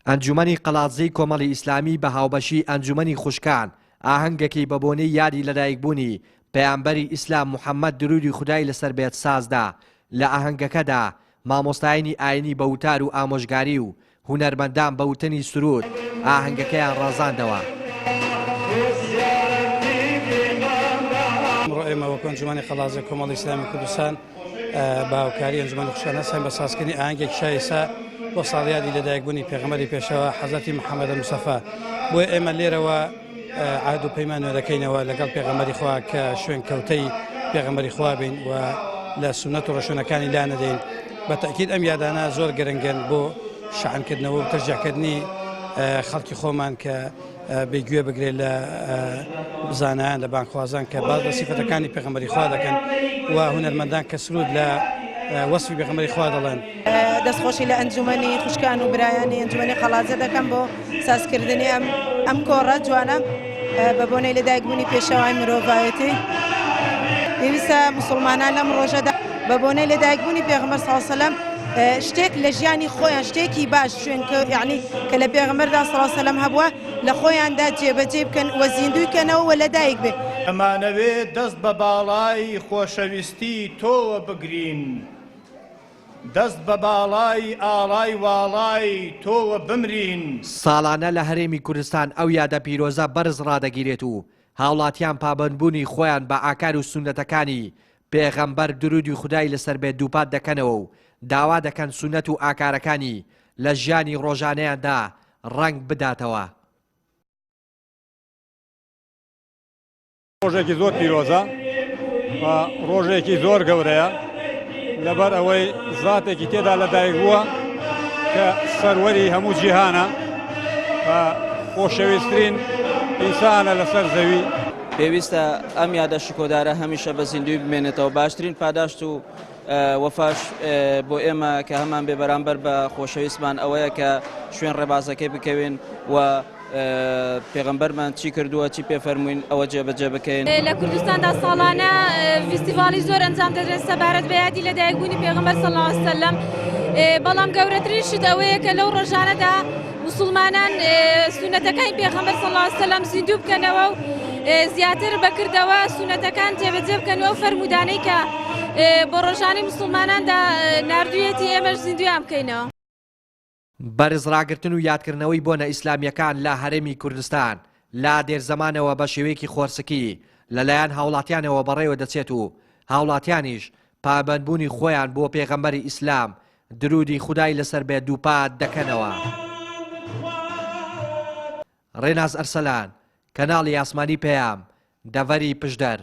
ئەنجومەنی قەڵاتزەی کۆمەڵی ئیسلامی بە هاوبەشی ئەنجومەنی خوشکان ئاهەنگێکی بە بۆنەی یادی لەدایکبوونی پەیامبەری ئیسلام محەممەد درودی خودای لەسەر بێت سازدا. لە ئاهەنگەکەدا مامۆستایانی ئاینی بە وتار و ئامۆژگاری و هونەرمەندان بە وتنی سرود ئاهەنگەکەیان ڕازاندەوە. ئێمە وەکو ئەنجومەنی قەڵاتزەی کۆمەڵی ئیسلامی کوردستان باوکاری ئەنجومەنی خوشکان هەستین بە سازکردنی ئاهەنگێکی شایستا بۆ ساڵیادی لەدایکبوونی پێغەمبەری پێشەوە حەزرەتی محەممەد مستەفا. بۆیە ئێمە لێرەوە عاد و پەیمان دەکەینەوە لەگەڵ پێغەمبەری خوا کە شوێن کەوتەی پێغەمبەری خوا بین و لە سونەت و ڕەشوێنەکانی لا نەدەین. بە تەکید ئەم یادانە زۆر گرنگن بۆ شەعانکردنەوە و تەشجیعکردنی خەڵکی خۆمان کە بێگوێ بگرێت لە زانایان لە بانخوازان کە باز لە سیفەتەکانی پێغەمبەری خوا دەکەن و هونەرمەندان کە سرود لە وەسفی پێغەمبەری خوا دەڵێن. دەستخۆشی لە ئەنجومەنی خوشکان و برایانی ئەنجومەنی قەڵاتزە دەکەم بۆ سازکردنی ئەم کۆڕە جوانە بە بۆنەی لەدایکبوونی پێشەوای مرۆڤایەتی. پێویستە موسڵمانان لەم ڕۆژەدا بە بۆنەی لەدایکبوونی پێغەمبەر سەڵڵەهو عەلەیهی وسەلەم شتێک لە ژیانی خۆیان شتێکی باش یعنی کە لە پێغەمبەردا سەڵڵەهو عەلەیهی وسەلەم هەبووە لە خۆیاندا جێبەجێ بکەن وە زیندوی کەنەوە و لەدایک بێ. ئەمانەوێت دەست بە باڵای خۆشەویستی تۆوە بگرین، دەست بە باڵای ئاڵای واڵای تۆوە بمرین. ساڵانە لە هەرێمی کوردستان ئەو یادە پیرۆزە بەرز ڕادەگیرێت و هاوڵاتیان پابەندبوونی خۆیان بە ئاکار و سونەتەکانی پێغەمبەر درودی خودای لەسەر بێت دووپات دەکەنەوە و داوا دەکەن سونەت و ئاکارەکانی لە ژیانی ڕۆژانەیاندا ڕەنگ بداتەوە. ڕۆژێکی زۆر پیرۆزە و ڕۆژێکی زۆر گەورەیە لەبەر ئەوەی زاتێکی تێدا لەدایک بووە کە سەروەری هەموو جیهانە و خۆشەویستترین ئینسانە لەسەر زەوی. پێویستە ئەم یادە شکۆدارە هەمیشە بە زیندوی بمێنێتەوە. باشترین پاداشت و وەفاش بۆ ئێمە کە هەمان بێ بەرامبەر بە خۆشەویستمان ئەوەیە کە شوێن ڕێبازەکەی بکەوێن و پێغەمبەرمان چی کردووە چی پێفەرمووین ئەوە جێبەجێ بکەین. لە کوردستاندا ساڵانە فیستیڤاڵی زۆر ئەنجام دەدرێت سەبارەت بە یادی لەدایکبوونی پێغەمبەر سەڵڵەهو عەلەیهی وسەلەم. بەڵام گەورەترین شت ئەوەیە کە لەو ڕۆژانەدا موسڵمانان سونەتەکانی پێغەمبەر سەڵڵەهو عەلەیهی وسەلەم زیندوو بکەنەوە و زیاتر بەکردەوە سونەتەکان جێبەجێ بکەنەوە و فەرمودانەی کە بۆ ڕۆژانەی موسڵماناندا ناردوویەتی ئێمەش زیندویان بکەینەوە. بەرزڕاگرتن و یادکردنەوەی بۆنە ئیسلامیەکان لە هەرێمی کوردستان لا دێرزەمانەوە بە شێوەیەکی خۆرسکی لەلایەن هاوڵاتیانەوە بەڕێوە دەچێت و هاوڵاتیانیش پابەندبوونی خۆیان بۆ پێغەمبەری ئیسلام درودی خودای لەسەر بێت دووپات دەکەنەوە. ڕێناز ئەرسەلان، کەناڵی ئاسمانی پەیام، دەڤەری پشدەر.